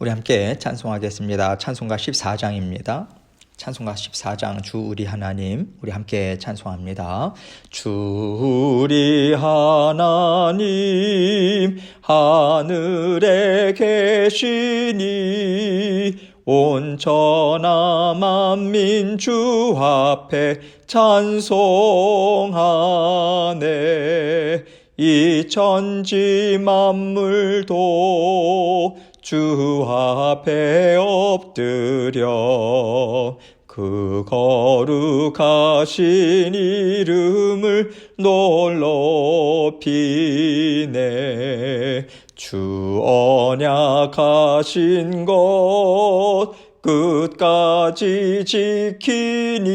우리 함께 찬송하겠습니다. 찬송가 14장입니다. 찬송가 14장 주 우리 하나님, 우리 함께 찬송합니다. 주 우리 하나님 하늘에 계시니 온 천하 만민 주 앞에 찬송하네. 이 천지 만물도 주 앞에 엎드려 그 거룩하신 이름을 높이네. 주 언약하신 것 끝까지 지키니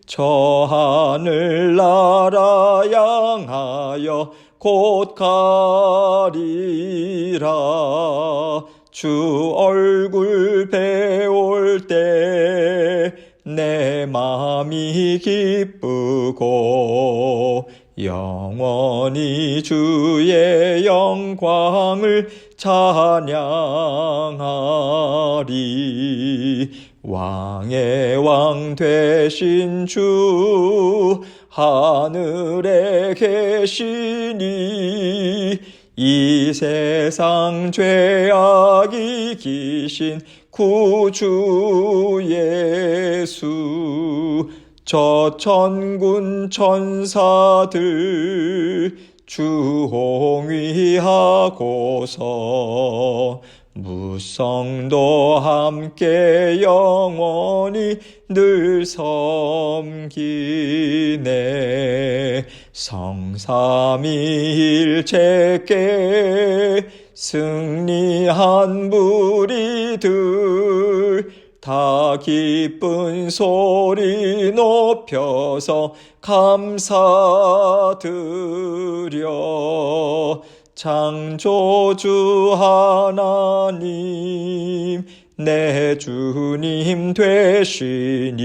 저 하늘나라 향하여 곧 가리라. 주 얼굴 배울 때 내 마음이 기쁘고 영원히 주의 영광을 찬양하리. 왕의 왕 되신 주 하늘에 계시니 이 세상 죄악 이기신 구주 예수. 저 천군 천사들 주 홍위하고서 무성도 함께 영원히 늘 섬기네. 성삼위일체께 승리한 무리들 다 기쁜 소리 높여서 감사드려. 창조주 하나님 내 주님 되시니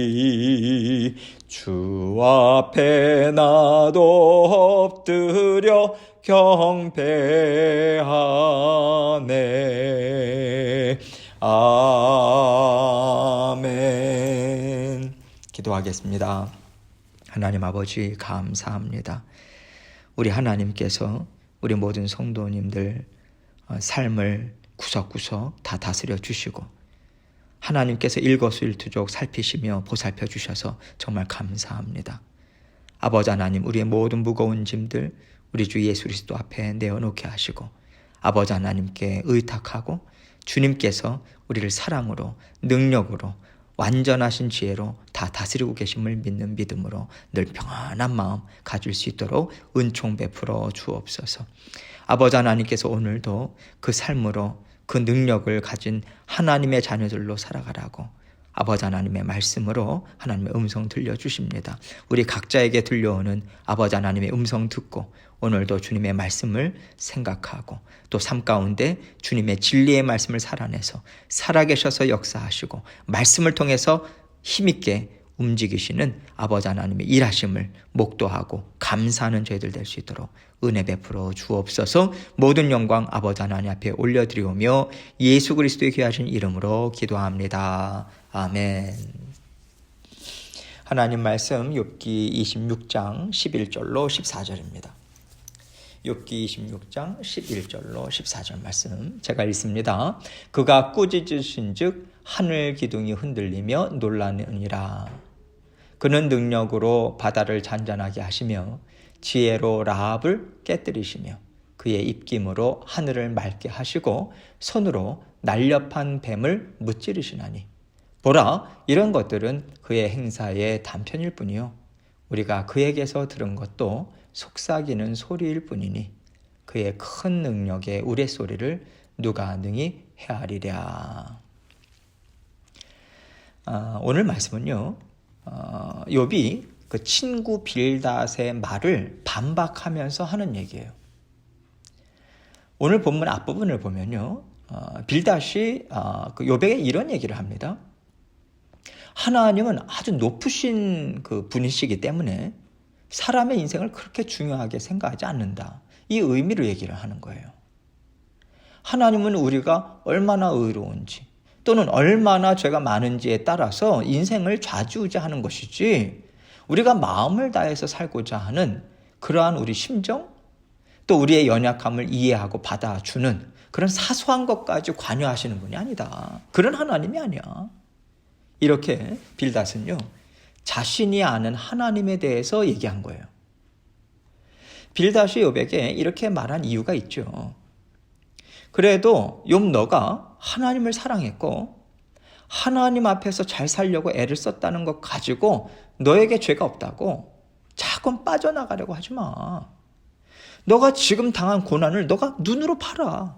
주 앞에 나도 엎드려 경배하네. 아멘. 기도하겠습니다. 하나님 아버지 감사합니다. 우리 하나님께서 우리 모든 성도님들 삶을 구석구석 다 다스려 주시고 하나님께서 일거수일투족 살피시며 보살펴 주셔서 정말 감사합니다. 아버지 하나님, 우리의 모든 무거운 짐들 우리 주 예수 그리스도 앞에 내어놓게 하시고 아버지 하나님께 의탁하고 주님께서 우리를 사랑으로 능력으로 완전하신 지혜로 다 다스리고 계심을 믿는 믿음으로 늘 평안한 마음 가질 수 있도록 은총 베풀어 주옵소서. 아버지 하나님께서 오늘도 그 삶으로 그 능력을 가진 하나님의 자녀들로 살아가라고 아버지 하나님의 말씀으로 하나님의 음성 들려주십니다. 우리 각자에게 들려오는 아버지 하나님의 음성 듣고 오늘도 주님의 말씀을 생각하고 또 삶 가운데 주님의 진리의 말씀을 살아내서 살아계셔서 역사하시고 말씀을 통해서 힘있게 움직이시는 아버지 하나님의 일하심을 목도하고 감사하는 저희들 될 수 있도록 은혜 베풀어 주옵소서. 모든 영광 아버지 하나님 앞에 올려드리오며 예수 그리스도의 귀하신 이름으로 기도합니다. 아멘. 하나님 말씀 욥기 26장 11절로 14절입니다. 욥기 26장 11절로 14절 말씀 제가 읽습니다. 그가 꾸짖으신 즉 하늘 기둥이 흔들리며 놀라느니라. 그는 능력으로 바다를 잔잔하게 하시며 지혜로 라합을 깨뜨리시며 그의 입김으로 하늘을 맑게 하시고 손으로 날렵한 뱀을 무찌르시나니 보라, 이런 것들은 그의 행사의 단편일 뿐이요 우리가 그에게서 들은 것도 속삭이는 소리일 뿐이니 그의 큰 능력의 우레소리를 누가 능히 헤아리랴. 오늘 말씀은요, 욥이 그 친구 빌닷의 말을 반박하면서 하는 얘기예요. 오늘 본문 앞부분을 보면요, 빌닷이 그 욥에게 이런 얘기를 합니다. 하나님은 아주 높으신 그 분이시기 때문에 사람의 인생을 그렇게 중요하게 생각하지 않는다. 이 의미로 얘기를 하는 거예요. 하나님은 우리가 얼마나 의로운지 또는 얼마나 죄가 많은지에 따라서 인생을 좌지우지하는 것이지, 우리가 마음을 다해서 살고자 하는 그러한 우리 심정, 또 우리의 연약함을 이해하고 받아주는 그런 사소한 것까지 관여하시는 분이 아니다. 그런 하나님이 아니야. 이렇게 빌닷은요, 자신이 아는 하나님에 대해서 얘기한 거예요. 빌닷이 욥에게 이렇게 말한 이유가 있죠. 그래도 욥, 너가 하나님을 사랑했고 하나님 앞에서 잘 살려고 애를 썼다는 것 가지고 너에게 죄가 없다고 자꾸 빠져나가려고 하지 마. 너가 지금 당한 고난을 너가 눈으로 봐라.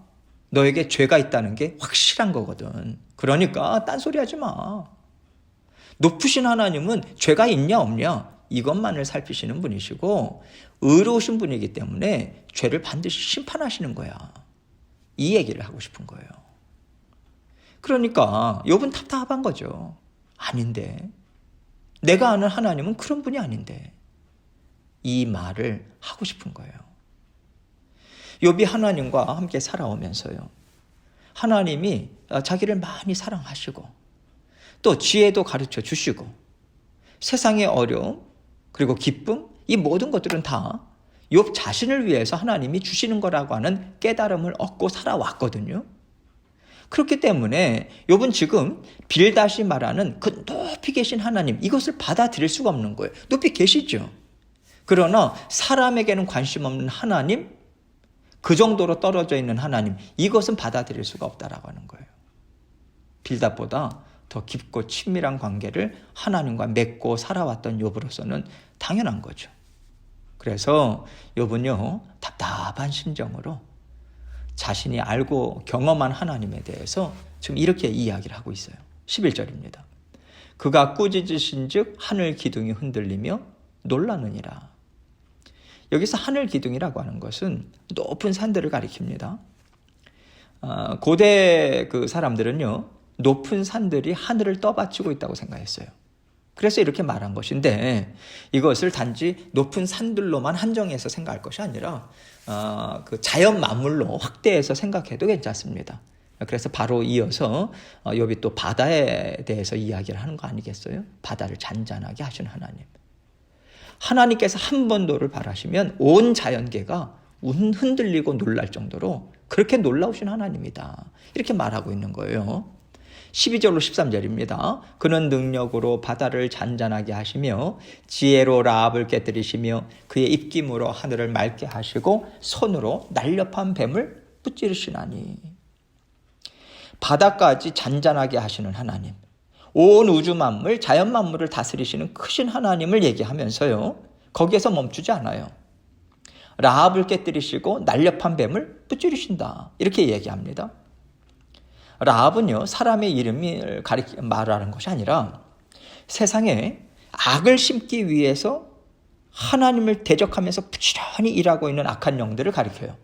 너에게 죄가 있다는 게 확실한 거거든. 그러니까 딴소리 하지 마. 높으신 하나님은 죄가 있냐 없냐 이것만을 살피시는 분이시고 의로우신 분이기 때문에 죄를 반드시 심판하시는 거야. 이 얘기를 하고 싶은 거예요. 그러니까 욥은 답답한 거죠. 아닌데, 내가 아는 하나님은 그런 분이 아닌데, 이 말을 하고 싶은 거예요. 욥이 하나님과 함께 살아오면서요, 하나님이 자기를 많이 사랑하시고 또 지혜도 가르쳐 주시고 세상의 어려움 그리고 기쁨, 이 모든 것들은 다 욥 자신을 위해서 하나님이 주시는 거라고 하는 깨달음을 얻고 살아왔거든요. 그렇기 때문에 욥은 지금 빌닷이 말하는 그 높이 계신 하나님, 이것을 받아들일 수가 없는 거예요. 높이 계시죠. 그러나 사람에게는 관심 없는 하나님, 그 정도로 떨어져 있는 하나님, 이것은 받아들일 수가 없다라고 하는 거예요. 빌닷보다 더 깊고 친밀한 관계를 하나님과 맺고 살아왔던 욥으로서는 당연한 거죠. 그래서 욥은요, 답답한 심정으로 자신이 알고 경험한 하나님에 대해서 지금 이렇게 이야기를 하고 있어요. 11절입니다. 그가 꾸짖으신 즉 하늘 기둥이 흔들리며 놀라느니라. 여기서 하늘 기둥이라고 하는 것은 높은 산들을 가리킵니다. 고대 그 사람들은요, 높은 산들이 하늘을 떠받치고 있다고 생각했어요. 그래서 이렇게 말한 것인데, 이것을 단지 높은 산들로만 한정해서 생각할 것이 아니라 그 자연 만물로 확대해서 생각해도 괜찮습니다. 그래서 바로 이어서 욥이 또 바다에 대해서 이야기를 하는 거 아니겠어요? 바다를 잔잔하게 하시는 하나님. 하나님께서 한 번 너를 바라시면 온 자연계가 흔들리고 놀랄 정도로 그렇게 놀라우신 하나님이다. 이렇게 말하고 있는 거예요. 12절로 13절입니다. 그는 능력으로 바다를 잔잔하게 하시며 지혜로 라합을 깨뜨리시며 그의 입김으로 하늘을 맑게 하시고 손으로 날렵한 뱀을 무찌르시나니. 바다까지 잔잔하게 하시는 하나님, 온 우주 만물, 자연 만물을 다스리시는 크신 하나님을 얘기하면서요, 거기에서 멈추지 않아요. 라합을 깨뜨리시고 날렵한 뱀을 무찌르신다, 이렇게 얘기합니다. 라합은요, 사람의 이름을 말하는 것이 아니라 세상에 악을 심기 위해서 하나님을 대적하면서 부지런히 일하고 있는 악한 영들을 가리켜요.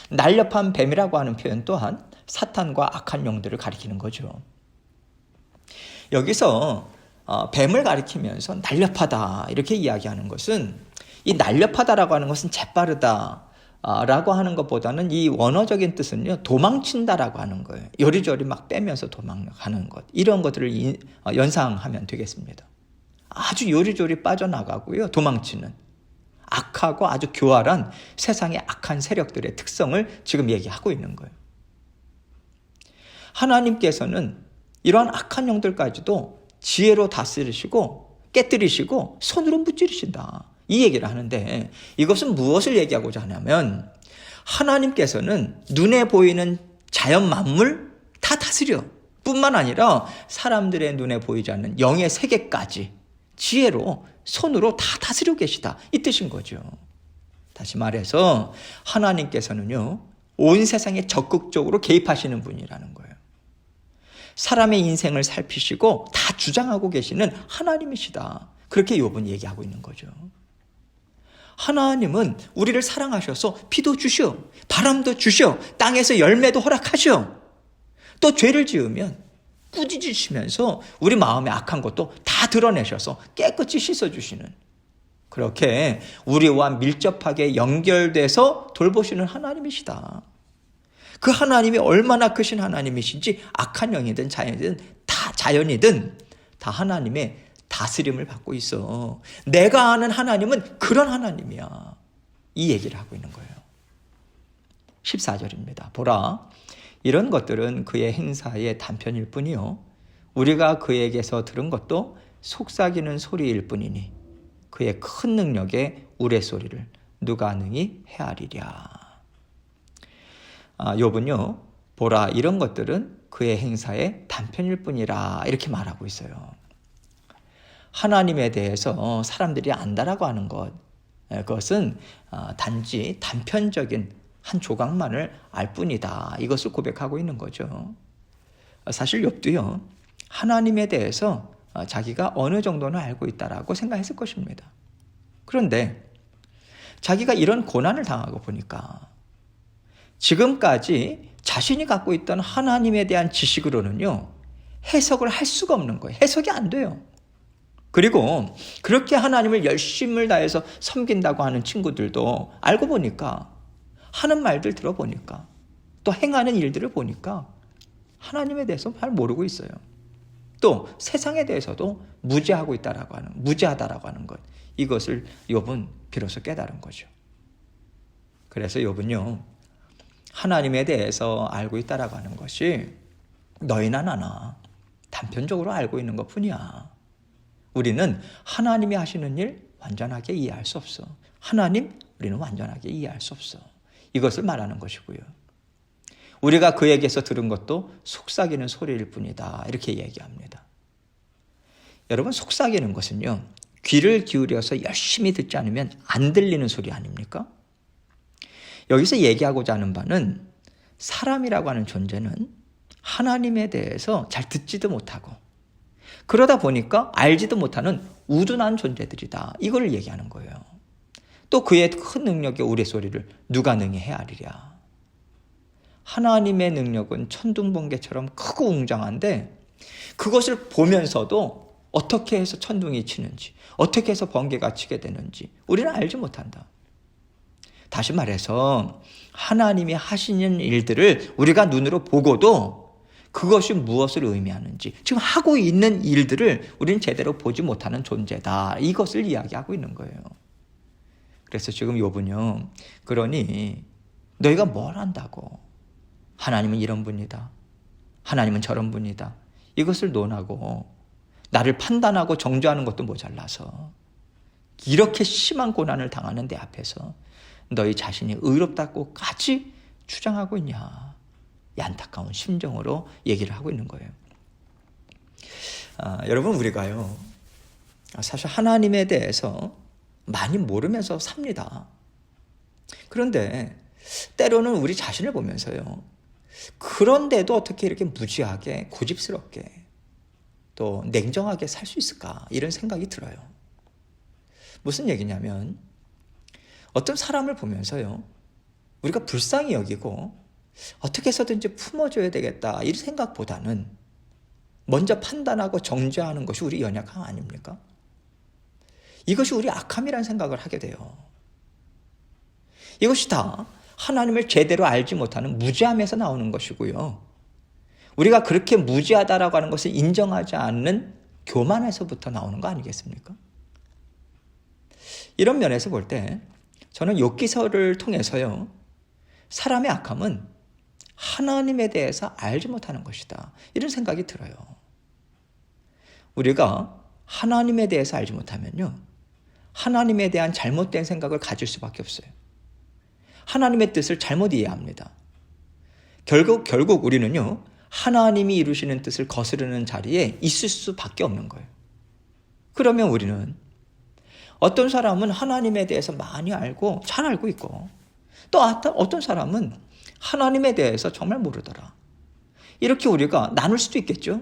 날렵한 뱀이라고 하는 표현 또한 사탄과 악한 영들을 가리키는 거죠. 여기서 뱀을 가리키면서 날렵하다 이렇게 이야기하는 것은, 이 날렵하다라고 하는 것은 재빠르다 라고 하는 것보다는 이 원어적인 뜻은요, 도망친다라고 하는 거예요. 요리조리 막 빼면서 도망가는 것, 이런 것들을 연상하면 되겠습니다. 아주 요리조리 빠져나가고요, 도망치는 악하고 아주 교활한 세상의 악한 세력들의 특성을 지금 얘기하고 있는 거예요. 하나님께서는 이러한 악한 영들까지도 지혜로 다스리시고 깨뜨리시고 손으로 무찌르신다, 이 얘기를 하는데, 이것은 무엇을 얘기하고자 하냐면, 하나님께서는 눈에 보이는 자연 만물 다 다스려 뿐만 아니라 사람들의 눈에 보이지 않는 영의 세계까지 지혜로 손으로 다 다스리고 계시다, 이 뜻인 거죠. 다시 말해서 하나님께서는요, 온 세상에 적극적으로 개입하시는 분이라는 거예요. 사람의 인생을 살피시고 다 주장하고 계시는 하나님이시다, 그렇게 욥은 얘기하고 있는 거죠. 하나님은 우리를 사랑하셔서 비도 주시오, 바람도 주시오, 땅에서 열매도 허락하시오. 또 죄를 지으면 꾸짖으시면서 우리 마음에 악한 것도 다 드러내셔서 깨끗이 씻어주시는, 그렇게 우리와 밀접하게 연결돼서 돌보시는 하나님이시다. 그 하나님이 얼마나 크신 하나님이신지 악한 영이든 자연이든 다 하나님의 다스림을 받고 있어. 내가 아는 하나님은 그런 하나님이야. 이 얘기를 하고 있는 거예요. 14절입니다. 보라, 이런 것들은 그의 행사의 단편일 뿐이요 우리가 그에게서 들은 것도 속삭이는 소리일 뿐이니 그의 큰 능력의 우레소리를 누가 능히 헤아리랴. 욥은요, 보라, 이런 것들은 그의 행사의 단편일 뿐이라 이렇게 말하고 있어요. 하나님에 대해서 사람들이 안다라고 하는 것, 그것은 단지 단편적인 한 조각만을 알 뿐이다. 이것을 고백하고 있는 거죠. 사실 욥도요, 하나님에 대해서 자기가 어느 정도는 알고 있다라고 생각했을 것입니다. 그런데 자기가 이런 고난을 당하고 보니까 지금까지 자신이 갖고 있던 하나님에 대한 지식으로는요, 해석을 할 수가 없는 거예요. 해석이 안 돼요. 그리고 그렇게 하나님을 열심을 다해서 섬긴다고 하는 친구들도 알고 보니까, 하는 말들 들어보니까, 또 행하는 일들을 보니까 하나님에 대해서 잘 모르고 있어요. 또 세상에 대해서도 무지하다라고 하는 것, 이것을 욥은 비로소 깨달은 거죠. 그래서 욥은요, 하나님에 대해서 알고 있다라고 하는 것이 너희나 나나 단편적으로 알고 있는 것뿐이야. 우리는 하나님이 하시는 일 완전하게 이해할 수 없어. 하나님, 우리는 완전하게 이해할 수 없어. 이것을 말하는 것이고요. 우리가 그에게서 들은 것도 속삭이는 소리일 뿐이다. 이렇게 얘기합니다. 여러분, 속삭이는 것은요, 귀를 기울여서 열심히 듣지 않으면 안 들리는 소리 아닙니까? 여기서 얘기하고자 하는 바는 사람이라고 하는 존재는 하나님에 대해서 잘 듣지도 못하고 그러다 보니까 알지도 못하는 우둔한 존재들이다. 이걸 얘기하는 거예요. 또 그의 큰 능력의 우레소리를 누가 능히 헤아리랴. 하나님의 능력은 천둥번개처럼 크고 웅장한데 그것을 보면서도 어떻게 해서 천둥이 치는지, 어떻게 해서 번개가 치게 되는지 우리는 알지 못한다. 다시 말해서 하나님이 하시는 일들을 우리가 눈으로 보고도 그것이 무엇을 의미하는지, 지금 하고 있는 일들을 우리는 제대로 보지 못하는 존재다. 이것을 이야기하고 있는 거예요. 그래서 지금 욥은요, 그러니 너희가 뭘 안다고? 하나님은 이런 분이다. 하나님은 저런 분이다. 이것을 논하고 나를 판단하고 정죄하는 것도 모자라서 이렇게 심한 고난을 당하는 내 앞에서 너희 자신이 의롭다고까지 주장하고 있냐. 이 안타까운 심정으로 얘기를 하고 있는 거예요. 여러분, 우리가요, 사실 하나님에 대해서 많이 모르면서 삽니다. 그런데 때로는 우리 자신을 보면서요, 그런데도 어떻게 이렇게 무지하게 고집스럽게 또 냉정하게 살 수 있을까, 이런 생각이 들어요. 무슨 얘기냐면, 어떤 사람을 보면서요, 우리가 불쌍히 여기고 어떻게 해서든지 품어줘야 되겠다, 이런 생각보다는 먼저 판단하고 정죄하는 것이 우리 연약함 아닙니까? 이것이 우리 악함이라는 생각을 하게 돼요. 이것이 다 하나님을 제대로 알지 못하는 무지함에서 나오는 것이고요. 우리가 그렇게 무지하다라고 하는 것을 인정하지 않는 교만에서부터 나오는 거 아니겠습니까? 이런 면에서 볼 때 저는 욥기서를 통해서요, 사람의 악함은 하나님에 대해서 알지 못하는 것이다, 이런 생각이 들어요. 우리가 하나님에 대해서 알지 못하면요, 하나님에 대한 잘못된 생각을 가질 수밖에 없어요. 하나님의 뜻을 잘못 이해합니다. 결국 우리는요, 하나님이 이루시는 뜻을 거스르는 자리에 있을 수밖에 없는 거예요. 그러면 우리는 어떤 사람은 하나님에 대해서 많이 알고 잘 알고 있고, 또 어떤 사람은 하나님에 대해서 정말 모르더라. 이렇게 우리가 나눌 수도 있겠죠.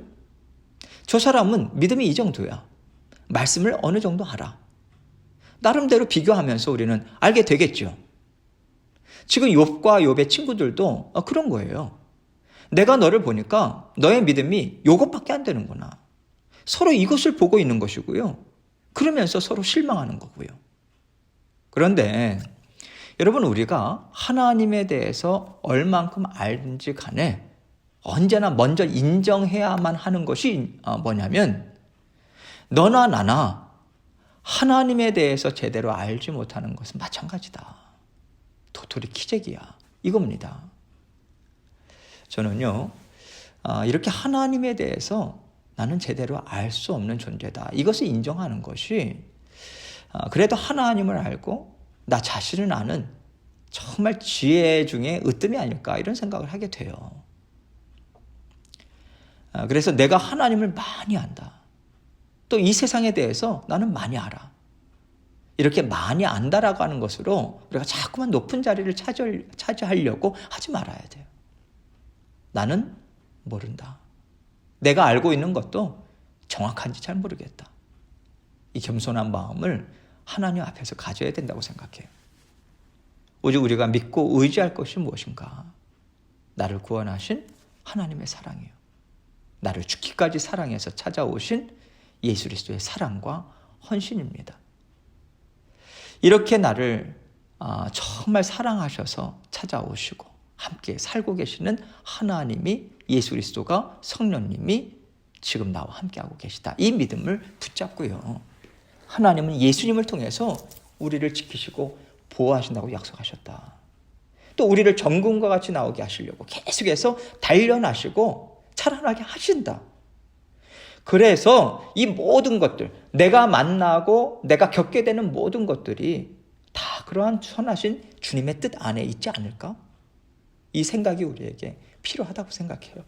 저 사람은 믿음이 이 정도야. 말씀을 어느 정도 알아. 나름대로 비교하면서 우리는 알게 되겠죠. 지금 욥과 욥의 친구들도 그런 거예요. 내가 너를 보니까 너의 믿음이 이것밖에 안 되는구나. 서로 이것을 보고 있는 것이고요. 그러면서 서로 실망하는 거고요. 그런데 여러분, 우리가 하나님에 대해서 얼만큼 알든지 간에 언제나 먼저 인정해야만 하는 것이 뭐냐면, 너나 나나 하나님에 대해서 제대로 알지 못하는 것은 마찬가지다. 도토리 키재기야. 이겁니다. 저는요, 이렇게 하나님에 대해서 나는 제대로 알 수 없는 존재다. 이것을 인정하는 것이 그래도 하나님을 알고 나 자신을 아는 정말 지혜 중에 으뜸이 아닐까 이런 생각을 하게 돼요. 그래서 내가 하나님을 많이 안다. 또 이 세상에 대해서 나는 많이 알아. 이렇게 많이 안다라고 하는 것으로 우리가 자꾸만 높은 자리를 차지하려고 하지 말아야 돼요. 나는 모른다. 내가 알고 있는 것도 정확한지 잘 모르겠다. 이 겸손한 마음을 하나님 앞에서 가져야 된다고 생각해요. 오직 우리가 믿고 의지할 것이 무엇인가? 나를 구원하신 하나님의 사랑이에요. 나를 죽기까지 사랑해서 찾아오신 예수 그리스도의 사랑과 헌신입니다. 이렇게 나를 정말 사랑하셔서 찾아오시고 함께 살고 계시는 하나님이, 예수 그리스도가, 성령님이 지금 나와 함께하고 계시다. 이 믿음을 붙잡고요. 하나님은 예수님을 통해서 우리를 지키시고 보호하신다고 약속하셨다. 또 우리를 정금과 같이 나오게 하시려고 계속해서 단련하시고 자라나게 하신다. 그래서 이 모든 것들, 내가 만나고 내가 겪게 되는 모든 것들이 다 그러한 선하신 주님의 뜻 안에 있지 않을까? 이 생각이 우리에게 필요하다고 생각해요.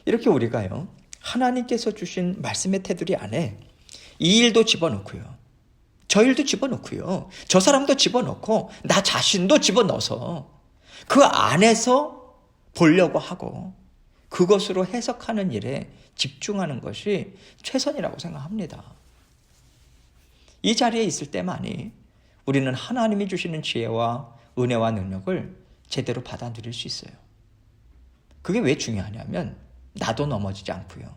이렇게 우리가요, 하나님께서 주신 말씀의 테두리 안에 이 일도 집어넣고요, 저 일도 집어넣고요, 저 사람도 집어넣고 나 자신도 집어넣어서 그 안에서 보려고 하고 그것으로 해석하는 일에 집중하는 것이 최선이라고 생각합니다. 이 자리에 있을 때만이 우리는 하나님이 주시는 지혜와 은혜와 능력을 제대로 받아 누릴 수 있어요. 그게 왜 중요하냐면 나도 넘어지지 않고요,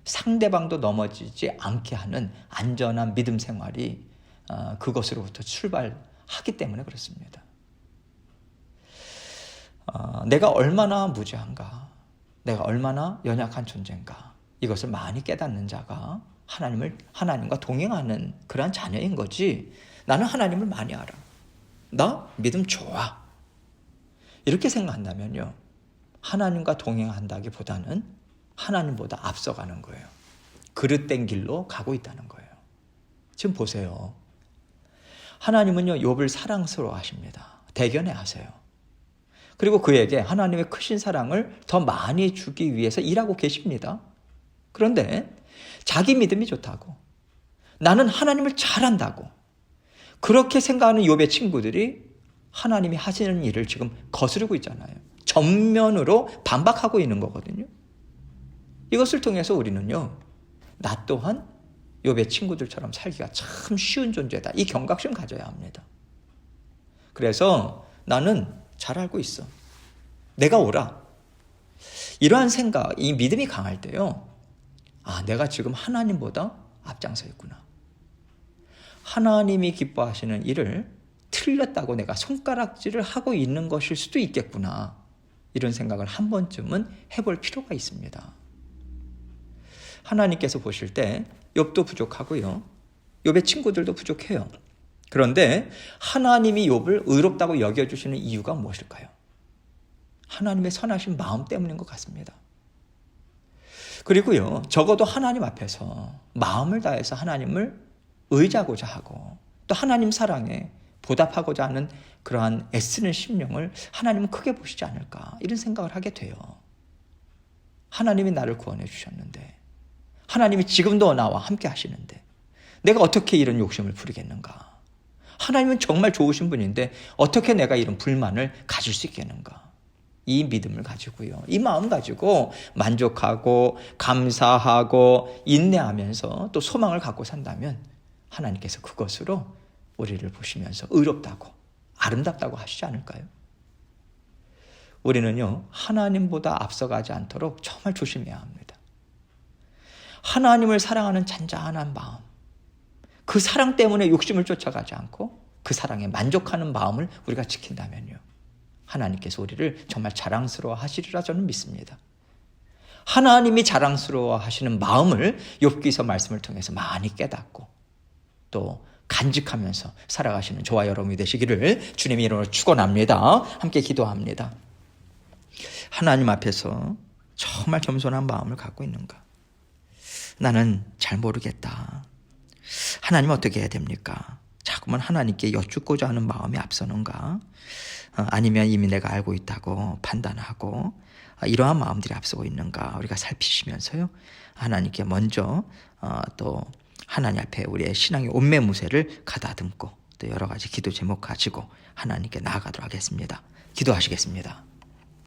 상대방도 넘어지지 않게 하는 안전한 믿음 생활이 그것으로부터 출발하기 때문에 그렇습니다. 내가 얼마나 무지한가, 내가 얼마나 연약한 존재인가, 이것을 많이 깨닫는 자가 하나님과 동행하는 그러한 자녀인 거지, 나는 하나님을 많이 알아, 나 믿음 좋아, 이렇게 생각한다면요, 하나님과 동행한다기보다는 하나님보다 앞서가는 거예요. 그릇된 길로 가고 있다는 거예요. 지금 보세요. 하나님은요, 욥을 사랑스러워 하십니다. 대견해 하세요. 그리고 그에게 하나님의 크신 사랑을 더 많이 주기 위해서 일하고 계십니다. 그런데 자기 믿음이 좋다고, 나는 하나님을 잘 안다고 그렇게 생각하는 욥의 친구들이 하나님이 하시는 일을 지금 거스르고 있잖아요. 전면으로 반박하고 있는 거거든요. 이것을 통해서 우리는요, 나 또한 욥의 친구들처럼 살기가 참 쉬운 존재다, 이 경각심 가져야 합니다. 그래서 나는 잘 알고 있어, 내가 옳아, 이러한 생각, 이 믿음이 강할 때요, 내가 지금 하나님보다 앞장서 있구나, 하나님이 기뻐하시는 일을 틀렸다고 내가 손가락질을 하고 있는 것일 수도 있겠구나, 이런 생각을 한 번쯤은 해볼 필요가 있습니다. 하나님께서 보실 때 욥도 부족하고요, 욥의 친구들도 부족해요. 그런데 하나님이 욥을 의롭다고 여겨주시는 이유가 무엇일까요? 하나님의 선하신 마음 때문인 것 같습니다. 그리고요, 적어도 하나님 앞에서 마음을 다해서 하나님을 의지하고자 하고 또 하나님 사랑에 보답하고자 하는 그러한 애쓰는 심령을 하나님은 크게 보시지 않을까, 이런 생각을 하게 돼요. 하나님이 나를 구원해 주셨는데, 하나님이 지금도 나와 함께 하시는데 내가 어떻게 이런 욕심을 부리겠는가? 하나님은 정말 좋으신 분인데 어떻게 내가 이런 불만을 가질 수 있겠는가? 이 믿음을 가지고요, 이 마음 가지고 만족하고 감사하고 인내하면서 또 소망을 갖고 산다면 하나님께서 그것으로 우리를 보시면서 의롭다고 아름답다고 하시지 않을까요? 우리는요, 하나님보다 앞서가지 않도록 정말 조심해야 합니다. 하나님을 사랑하는 잔잔한 마음, 그 사랑 때문에 욕심을 쫓아가지 않고 그 사랑에 만족하는 마음을 우리가 지킨다면요, 하나님께서 우리를 정말 자랑스러워 하시리라 저는 믿습니다. 하나님이 자랑스러워 하시는 마음을 욥기서 말씀을 통해서 많이 깨닫고 또 간직하면서 살아가시는 저와 여러분이 되시기를 주님의 이름으로 축원합니다. 함께 기도합니다. 하나님 앞에서 정말 겸손한 마음을 갖고 있는가? 나는 잘 모르겠다. 하나님 어떻게 해야 됩니까? 자꾸만 하나님께 여쭙고자 하는 마음이 앞서는가? 아니면 이미 내가 알고 있다고 판단하고 이러한 마음들이 앞서고 있는가? 우리가 살피시면서요, 하나님께 먼저 또 하나님 앞에 우리의 신앙의 온매무새를 가다듬고 또 여러 가지 기도 제목 가지고 하나님께 나아가도록 하겠습니다. 기도하시겠습니다.